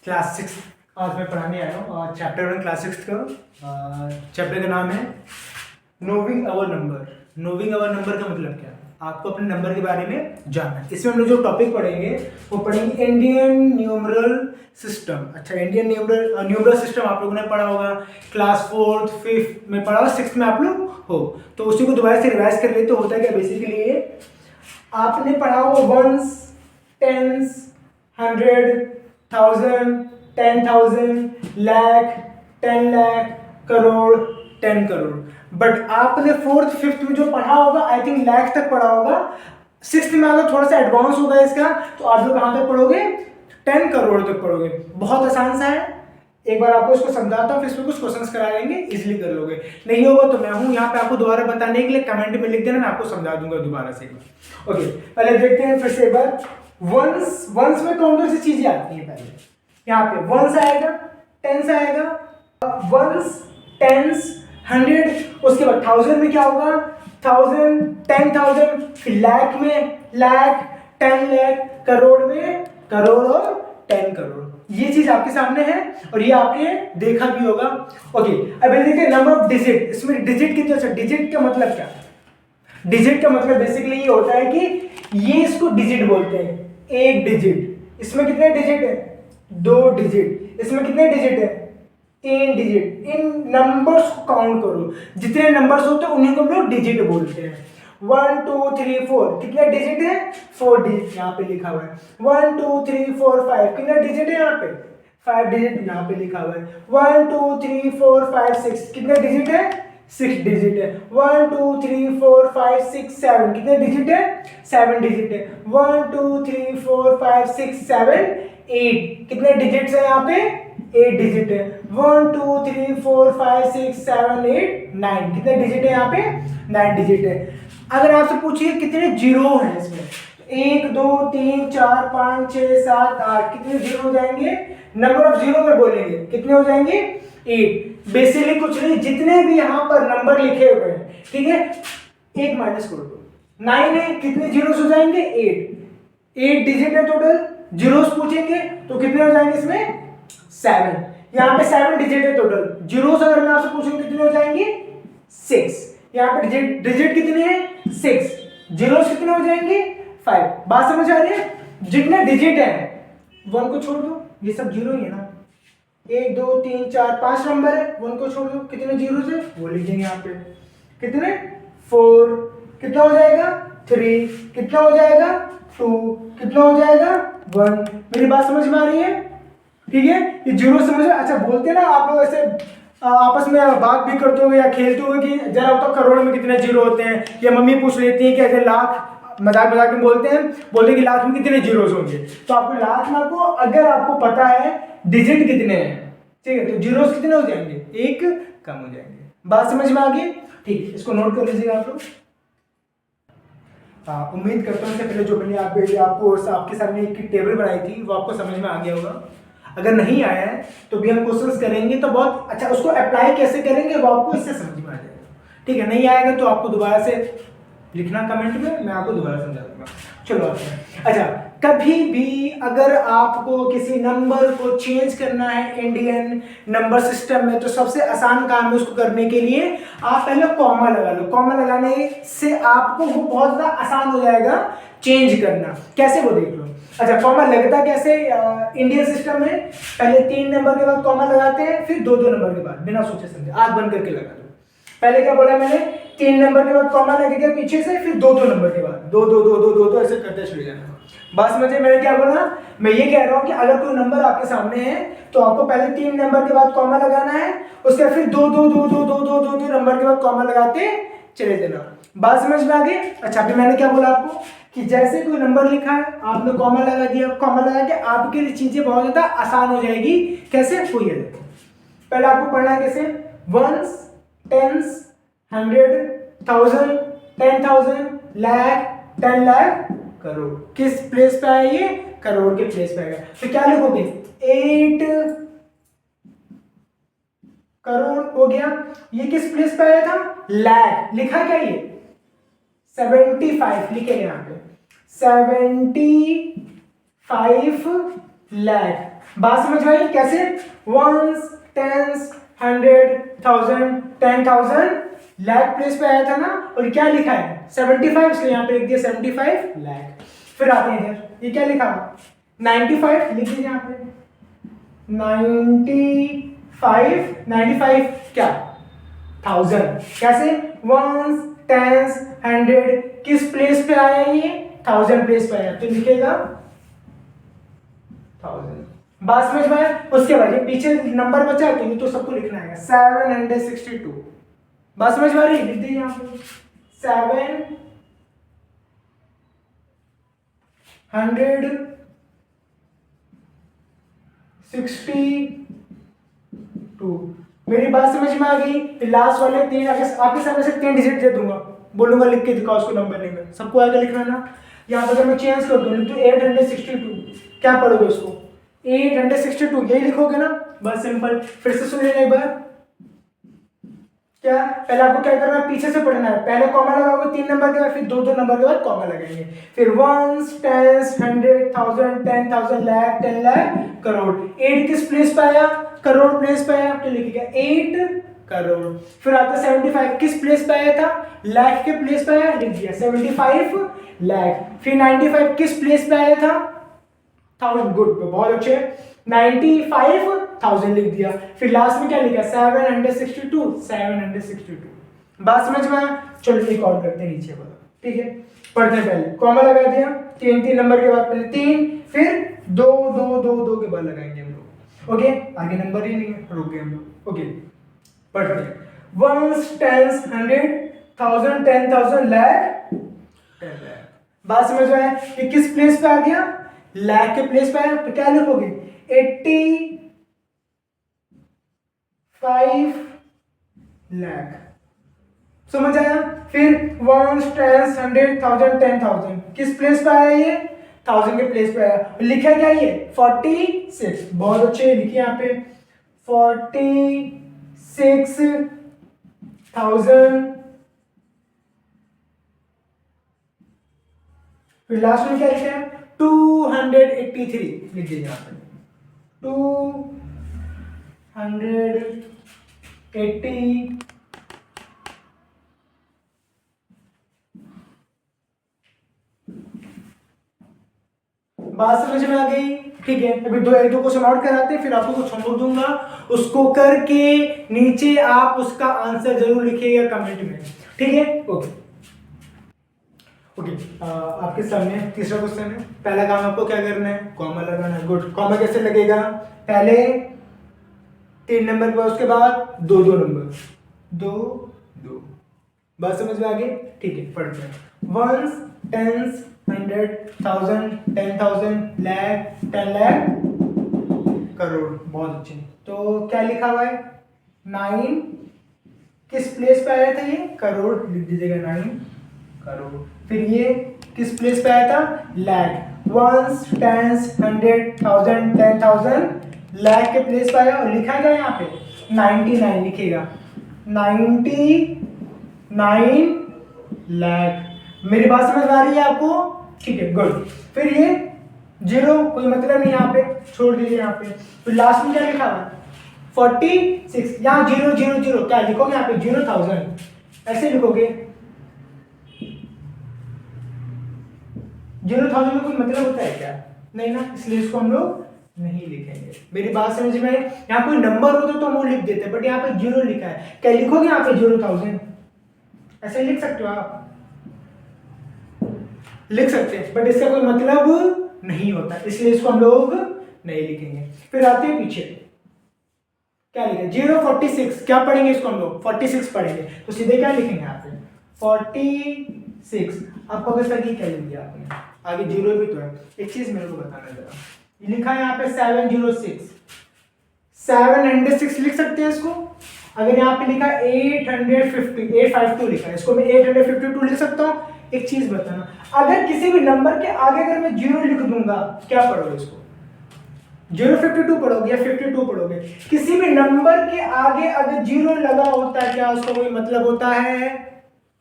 Class 6 आज मैं पढ़ाने आया हूँ और चैप्टर 1 क्लास 6 का चैप्टर का नाम है नोविंग अवर नंबर। नोविंग अवर नंबर का मतलब क्या है? आपको अपने नंबर के बारे में जानना है। इसमें हम लोग जो टॉपिक पढ़ेंगे वो पढ़ेंगे इंडियन न्यूमरल सिस्टम। अच्छा, इंडियन न्यूमरल सिस्टम आप लोगों ने पढ़ा होगा क्लास 4th 5th में पढ़ा होगा, 6th में आप लोग हो तो उसी को दोबारा से रिवाइज कर ले। तो होता है क्या बेसिकली, ये आपने पढ़ा होगा ones, tens, 100, 1000, 10,000, lakh, 10 lakh, crore, 10 crore. But आपने 4th 5th में जो पढ़ा होगा आई थिंक लाख तक पढ़ा होगा। 6th में अगर थोड़ा सा एडवांस होगा इसका तो आप लोग कहाँ तक पढ़ोगे? 10 करोड़ तक पढ़ोगे। बहुत आसान सा है, एक बार आपको इसको समझाता हूँ, फिर इसमें कुछ क्वेश्चंस कराएंगे, इजीली कर लोगे। नहीं होगा तो मैं हूँ यहाँ पे आपको दोबारा बताने के लिए, कमेंट में लिख देना, मैं आपको समझा दूंगा दोबारा से एक बार। ओके, पहले देखते हैं फिर से एक बार। वंस, वंस में कौन कौन सी चीजें आती हैं? पहले यहाँ पे वंस आएगा, टेंस आएगा, वंस, टेंस, 100, उसके बाद 1000 में क्या होगा? 1000, 10,000, फिर लाख में लाख, 10 लाख, करोड़ में करोड़ और 10 करोड़। ये चीज आपके सामने है और ये आपने देखा भी होगा। ओके, अब देखिए नंबर ऑफ डिजिट। इसमें डिजिट कितने? अच्छा, डिजिट का मतलब क्या? डिजिट का मतलब बेसिकली ये होता है कि ये इसको डिजिट बोलते हैं। एक डिजिट, इसमें कितने डिजिट है? 2 डिजिट। इसमें कितने डिजिट है? 3 डिजिट। इन नंबर्स को काउंट करो, जितने नंबर्स होते हैं उन्हीं को हम लोग डिजिट बोलते हैं। 1 2 3 4 कितने डिजिट है? 4 डिजिट यहाँ पे लिखा हुआ है। 1 2 3 4 5 कितने डिजिट है यहाँ पे? 5 डिजिट यहाँ पे लिखा हुआ है। 1 2 3 4 5 6 कितने डिजिट है? 6 डिजिट है। 1 2 3 4 5 6 7 कितने डिजिट है? 7 डिजिट है। 1 2 3 4 5 6 7 8 कितने डिजिट्स है यहाँ पे? 8 डिजिट है। 1 2 3 4 5 6 7 8 9 कितने डिजिट है यहाँ पे? 9 डिजिट है। अगर आपसे पूछिए कितने जीरो हैं इसमें, 1 2 3 4 5 6 7 8 कितने जीरो हो जाएंगे? नंबर ऑफ जीरो में बोलेंगे कितने हो जाएंगे? 8। बेसिकली कुछ नहीं, जितने भी यहाँ पर नंबर लिखे हुए हैं, ठीक है, 1 माइनस कर दो। 9 है, कितने जीरोस हो जाएंगे? 8 डिजिट है टोटल। जीरोस पूछेंगे तो कितने हो जाएंगे इसमें? 7। यहाँ पे 7 डिजिट है टोटल। जीरोस अगर मैं आपसे पूछूं कितने हो जाएंगे? 6। यहाँ पे डिजिट कितने हैं? 6। जीरोस कितने हो जाएंगे? 5। बात समझ आ रही है? जितने डिजिट हैं 1 को छोड़ दो, ये सब जीरो ही है ना। 1 2 3 4 5 नंबर है, 1 को छोड़ दो, कितने जीरो है वो लिखेंगे यहाँ पे। कितने? 4। कितना हो जाएगा? 3। कितना हो जाएगा? 2। कितना हो जाएगा? 1। मेरी बात समझ में आ रही है? ठीक है, ये जीरो समझ। अच्छा, बोलते हैं ना आप लोग ऐसे आपस में बात भी करते हो या खेलते हो कि जरा बताओ करोड़ में कितने जीरो होते हैं, या मम्मी पूछ लेती है कि ऐसे लाख, मजाक मजाक में बोलते हैं कि लाख में कितने जीरोस होंगे। तो आपको लाख में आपको अगर आपको पता है डिजिट कितने हैं, ठीक है, तो जीरोस कितने हो जाएंगे? 1 कम हो जाएंगे। बात समझ में आ गई? ठीक, इसको नोट कर लीजिएगा आप लोग। उम्मीद करता हूँ पहले जो मैंने आपको आपके सामने एक टेबल बनाई थी वो आपको समझ में आ गया होगा। अगर नहीं आया है तो भी हम क्वेश्चंस करेंगे तो बहुत अच्छा, उसको अप्लाई कैसे करेंगे वो आपको इससे समझ में आ जाएगा। ठीक है, नहीं आएगा तो आपको दोबारा से लिखना कमेंट में, मैं आपको दोबारा समझा दूंगा। चलो अच्छा, कभी भी अगर आपको किसी नंबर को चेंज करना है इंडियन नंबर सिस्टम में तो सबसे आसान काम है उसको करने के लिए आप पहले कॉमा लगा लो। कॉमा लगाने से आपको वो बहुत ज़्यादा आसान हो जाएगा चेंज करना। कैसे वो देख लो। अच्छा, कॉमा लगता कैसे इंडियन सिस्टम में? पहले 3 नंबर के बाद कॉमा लगाते हैं, फिर 2 नंबर के बाद, बिना सोचे समझे आंख बंद करके लगा दो। पहले क्या बोला मैंने? 3 नंबर के बाद कॉमा लगेगा पीछे से, फिर 2 नंबर के बाद 2 2 2 2 2 2 ऐसे करते चले जाना। बात समझे मैंने क्या बोला? मैं ये कह रहा हूँ कि अगर कोई नंबर आपके सामने है तो आपको पहले 3 नंबर के बाद कॉमा लगाना है, उसके बाद फिर 2 2 2 2 2 2 2 2 नंबर के बाद कॉमा लगाते चले देना। बात समझ में आ गई? अच्छा, अभी मैंने क्या बोला आपको कि जैसे कोई नंबर लिखा है आपने कॉमा लगा दिया, कॉमा लगा के आपके लिए चीजें बहुत ज्यादा आसान हो जाएगी। कैसे? वो ये देखो, पहले आपको पढ़ना है कैसे? Ones, tens, 100, 1000, 10,000, lakh, 10 lakh, crore. किस प्लेस पे आया ये? करोड़ के प्लेस पे आएगा। तो क्या लिखोगे? 8 करोड़ हो गया। ये किस प्लेस पे आया था? लाख। लिखा क्या ये? 75 लिखेंगे यहाँ पे, 75 लाख। बात समझ में आई कैसे? वंस, टेंस, 100,000, 10,000 लाख प्लेस पे आया था ना, और क्या लिखा है 75, इसलिए यहाँ पे लिख दिया 75 लाख। फिर आते हैं इधर, ये क्या लिखा 95 लिख दीजिए यहाँ पे 95 क्या 1000 कैसे? वंस, टेंस, 100 किस प्लेस पे आया ये 1000 प्लेस पे आया, तो लिखेगा 1000। बात समझ में आया? उसके बाद ये पीछे नंबर बचा कि नहीं तो सबको लिखना है 762। बात समझ में आ रही है? लिख दीजिए यहाँ पे 762। मेरी बात समझ में आ गई? लास्ट वाले तीन आपके सामने से 3 डिजिट दे दूंगा, बोलूंगा लिख के दिखाओ उसको नंबर नहीं में, सबको आगे लिखना ना। यहाँ पर अगर मैं चेंज कर दूँ तो 862, क्या पढ़ोगे उसको 862 यही लिखोगे ना, बस सिंपल। फिर से सुन लेना एक बार, क्या पहले आपको क्या करना है, पीछे से पढ़ना है। पहले कॉमा लगाओगे 3 नंबर के बाद, फिर 2 नंबर के बाद कॉमा लगाएंगे। फिर वंस, टेंस, 100,000, 10,000 लाख, 10 लाख, करोड़। 8 किस प्लेस पे आया, करोड़ प्लेस पे आया, तो लिखिएगा 8 करोड़। फिर आता 75 किस प्लेस पे आया था, लाख के प्लेस पे आया, लिख दिया 75 लाख। फिर 95 किस प्लेस पे आया था, 1000, गुड, बहुत अच्छे, 95,000 लिख दिया। फिर लास्ट में क्या लिखा 762। बात समझ में आया? चलो एक और करते हैं नीचे वाला, ठीक है। पढ़ते हैं, पहले कॉमा लगा दिया 3 नंबर के बाद, पहले 3, फिर 2 के बाद लगाएंगे हम लोग, ओके। आगे नंबर ही नहीं है, रुक गए हम लोग, ओके। पढ़ते हैं, वंस, टेंस, 100,000, 10,000 लाख, 10 लाख। बात समझ में आया? कि किस प्लेस पे आ गया, लाख के प्लेस पे आया, तो क्या लिखोगे 85 लाख। समझ आया? फिर वंस, टेंस, 100,000, 10,000 किस प्लेस पे आया, ये 1000 के प्लेस पे आया, लिखा क्या ये 46, बहुत अच्छे लिखिए यहाँ पे 46,000। फिर लास्ट में क्या लिखा है 283 लिख दीजिए यहाँ पे 280। बात समझ में आ गई? ठीक है, अभी 2 क्वेश्चन और कराते हैं, फिर आपको कुछ होमवर्क दूंगा, उसको करके नीचे आप उसका आंसर जरूर लिखिएगा कमेंट में, ठीक है। ओके ओके, आपके सामने तीसरा क्वेश्चन है। पहला काम आपको क्या करना है, कॉमा लगाना है, गुड। कॉमा कैसे लगेगा, पहले 3 नंबर पर, उसके बाद 2 नंबर, 2। बात समझ में आ गई? ठीक है, पढ़ते हैं। वंस, टेंस, 100,000, 10,000 लाख, 10 लाख, करोड़, बहुत अच्छे। तो क्या लिखा हुआ है 9 किस प्लेस पे आया था, ये करोड़, लिख दीजिएगा 9 करोड़। फिर ये किस प्लेस पे आया था, लाख। वंस, टेंस, 100,000, 10,000 लाख के प्लेस पे आया, और लिखा गया यहाँ पे 99 लिखेगा 99 लाख। मेरी बात समझ में आ रही है आपको? ठीक है, गुड। फिर ये 0 कोई मतलब नहीं, यहाँ पे छोड़ दीजिए यहाँ पे। तो लास्ट में क्या लिखा हुआ 46, यहाँ 0 0 0 क्या लिखोगे यहाँ पे 0,000 ऐसे लिखोगे। 0,000 में कोई मतलब होता है क्या, नहीं ना, इसलिए इसको हम लोग नहीं लिखेंगे। मेरी बात समझ में? यहाँ कोई नंबर होता तो हम वो लिख देते, बट यहाँ पे 0 लिखा है, क्या लिखोगे यहाँ पे 0,000 ऐसे लिख सकते हो आप, लिख सकते हैं, बट इसका कोई मतलब नहीं होता, इसलिए इसको हम लोग नहीं लिखेंगे। फिर आते हैं पीछे, क्या लिखे 046, क्या पढ़ेंगे इसको हम लोग 46 पढ़ेंगे, तो सीधे क्या लिखेंगे यहाँ पे 46। आपको कैसा की क्या लिख दिया आपने, आगे 0 भी तो है। एक चीज मेरे को बताना जरा, लिखा है यहाँ पे 706, 706 लिख सकते हैं इसको। अगर यहाँ पे लिखा 852 लिखा है, इसको मैं 852 लिख सकता हूँ। एक चीज बताना, अगर किसी भी नंबर के आगे अगर मैं 0 लिख दूंगा, क्या पढ़ोगे इसको 052 पढ़ोगे या 52 पढ़ोगे? किसी भी नंबर के आगे अगर 0 लगा होता है, क्या उसका कोई मतलब होता है?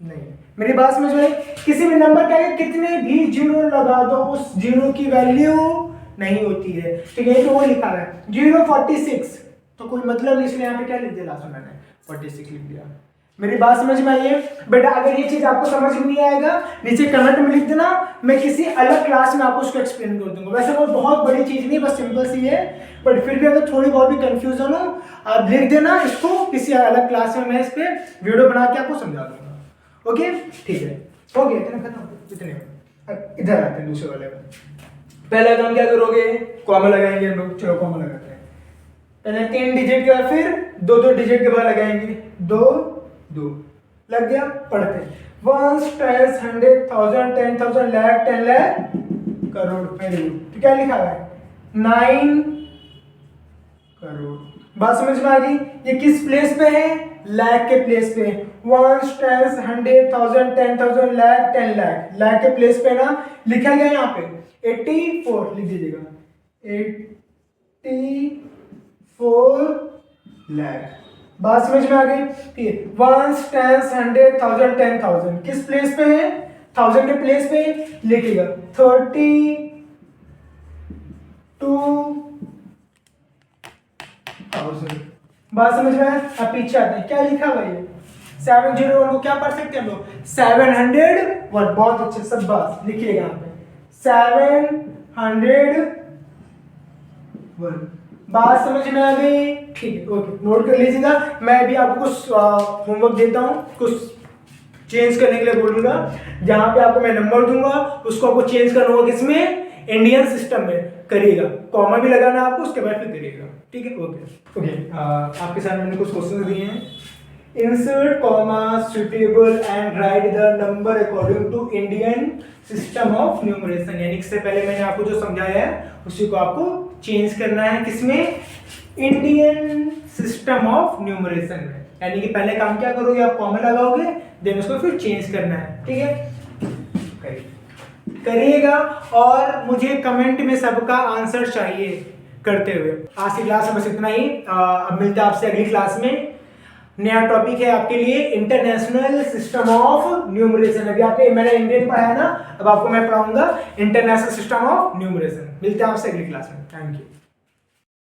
नहीं। मेरी बात समझ में? किसी भी नंबर के आगे कितने भी 0 लगा दो, उस 0 की वैल्यू नहीं होती है। ठीक है, तो वो लिखा है 046, तो कोई मतलब नहीं, इसलिए यहाँ पे क्या लिख दिया लास्ट में मैंने 46 लिख दिया। मेरी बात समझ में आई है बेटा? अगर ये चीज आपको समझ में नहीं आएगा नीचे कमेंट में लिख देना, मैं किसी अलग क्लास में आपको उसको एक्सप्लेन कर दूंगा। वैसे वो बहुत बड़ी चीज नहीं, बस सिंपल सी है, बट फिर भी अगर थोड़ी बहुत भी कंफ्यूजन हो आप लिख देना इसको, किसी अलग क्लास में मैं इस पे वीडियो बना के आपको समझा दूंगा। ओके ठीक है, हो गया इतना खत्म, इतने। अब इधर आते हैं दूसरे वाले में। पहला काम क्या करोगे, कॉमा लगाएंगे हम लोग। चलो कॉमा लगाते हैं। पहले 3 डिजिट के बाद फिर 2-2 डिजिट के बाद लगाएंगे, 2 लग गया। पढ़ते 1 10 100 1000 10,000 लाख 10 लाख करोड़। Very good. तो क्या लिखा हुआ है 9 करोड़। बात समझ में आ गई? ये किस प्लेस पे है, लाख के प्लेस पे। 1 10 100 1000 10,000 लाख 10 लाख, लाख के प्लेस पे ना लिखा गया यहाँ पे 84 लिख दीजिएगा, 84 लाख। बात समझ में आ गई? ठीक है, 1 10 100 1000 10,000 किस प्लेस पे है, 1000 के प्लेस पे लिखिएगा 32,000। बात समझ में आया? अब पीछे आते हैं, क्या लिखा हुआ है 701 को क्या पढ़ सकते हैं हम लोग 701। बहुत अच्छे, सब बात लिखिएगा यहाँ पे 701। बात समझ में आ गई? ठीक है, ओके, नोट कर लीजिएगा। मैं भी आपको कुछ होमवर्क देता हूँ, कुछ चेंज करने के लिए बोलूंगा। जहां पे आपको मैं नंबर दूंगा उसको आपको चेंज करना होगा किसमें, इंडियन सिस्टम में करिएगा। कॉमा भी लगाना आपको, उसके बाद फिर करिएगा। ठीक है, ओके ओके। आपके सामने मैंने कुछ क्वेश्चन दिए हैं। Insert comma suitable and write the number according to Indian system of numeration. यानी इससे पहले मैंने आपको जो समझाया है उसी को आपको चेंज करना है किसमें, इंडियन सिस्टम ऑफ न्यूमरेशन में। यानी कि पहले काम क्या करोगे, आप कॉमा लगाओगे, देन उसको फिर चेंज करना है। ठीक है, करिएगा। और मुझे कमेंट में सबका आंसर चाहिए करते हुए। आज की क्लास में बस इतना ही। अब मिलते हैं आपसे अगली क्लास में। नया टॉपिक है आपके लिए इंटरनेशनल सिस्टम ऑफ न्यूमरेशन। अभी आपने मैंने इंडियन पढ़ाया ना, अब आपको मैं पढ़ाऊंगा इंटरनेशनल सिस्टम ऑफ न्यूमरेशन। मिलते हैं आपसे अगली क्लास में। Thank you.